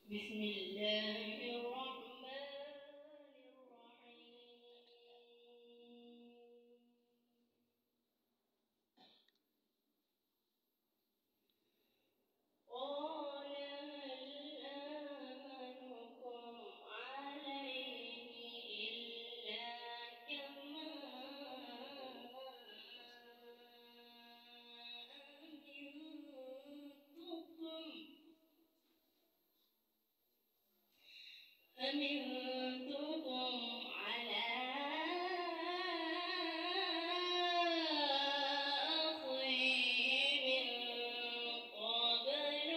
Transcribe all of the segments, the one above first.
بسم الله الرحمن الرحيم. قال هل آمنكم عليه إلا كما أمنتكم على أخيه من قبل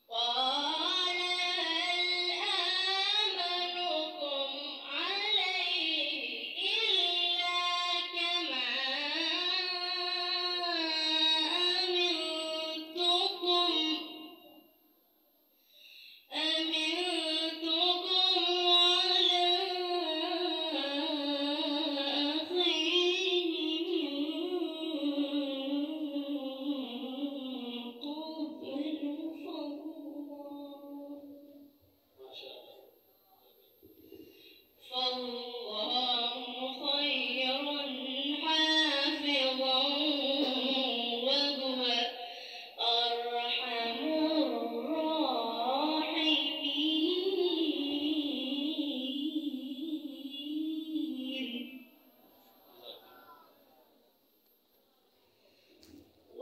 قال هل آمنكم عليه إلا كما أمنتكم على أخيه من قبل فالله خير حافظا وهو أرحم الراحمين.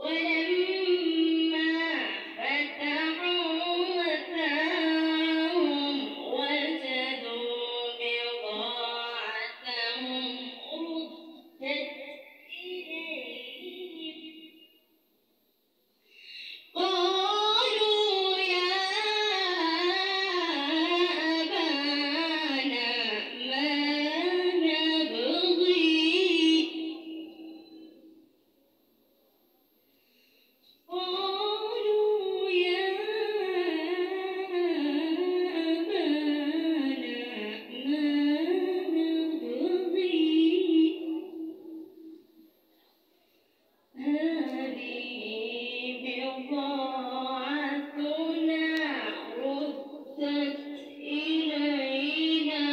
ولما فتحوا متاعهم وجدوا بضاعتهم ردت إليهم قالوا يا أبانا ما نبغي هذه بضاعتنا ردت إلينا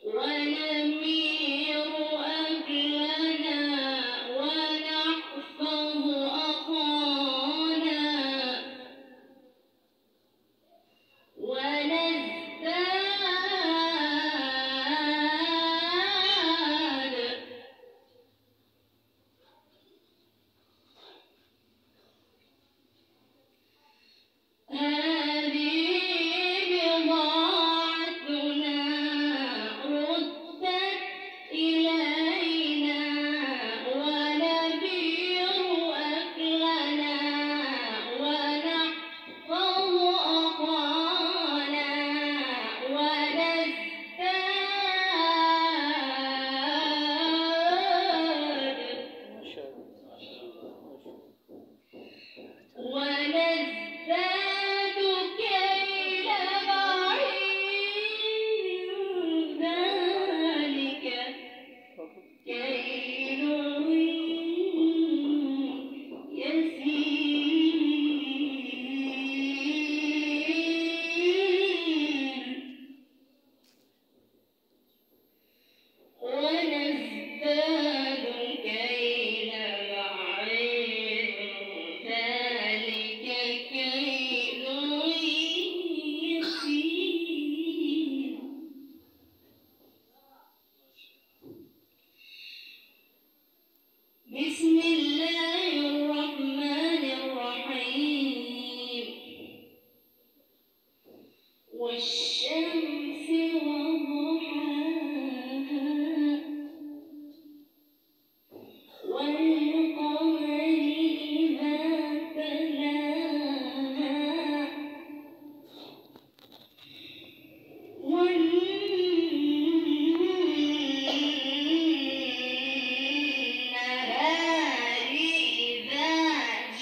ونمير أهلنا ونحفظ أخانا ونزداد. هذه بضاعتنا ردت إلينا ونبيع أكلنا ونحفظ أخانا ونزداد كيل بعير ذلك كيل يسير. ونزداد كيل بعير ذلك كيل يسير. بسم الله الرحمن الرحيم. والشمس وضحاها والقمر إذا تلاها والنهار إذا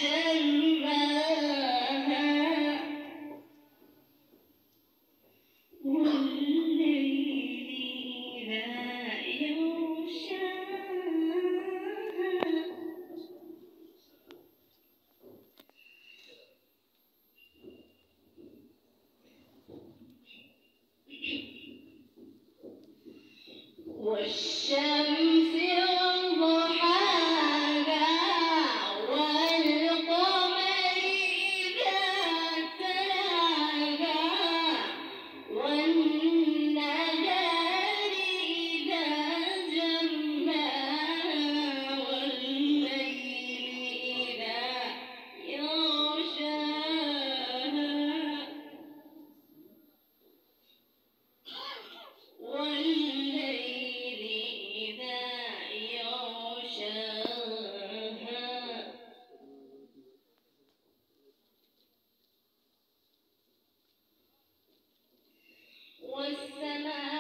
جلاها والليل والشمس وضحاها والقمر إذا تلاها والنهار إذا جلاها والليل إذا يغشاها والليل إذا يغشاها والسماء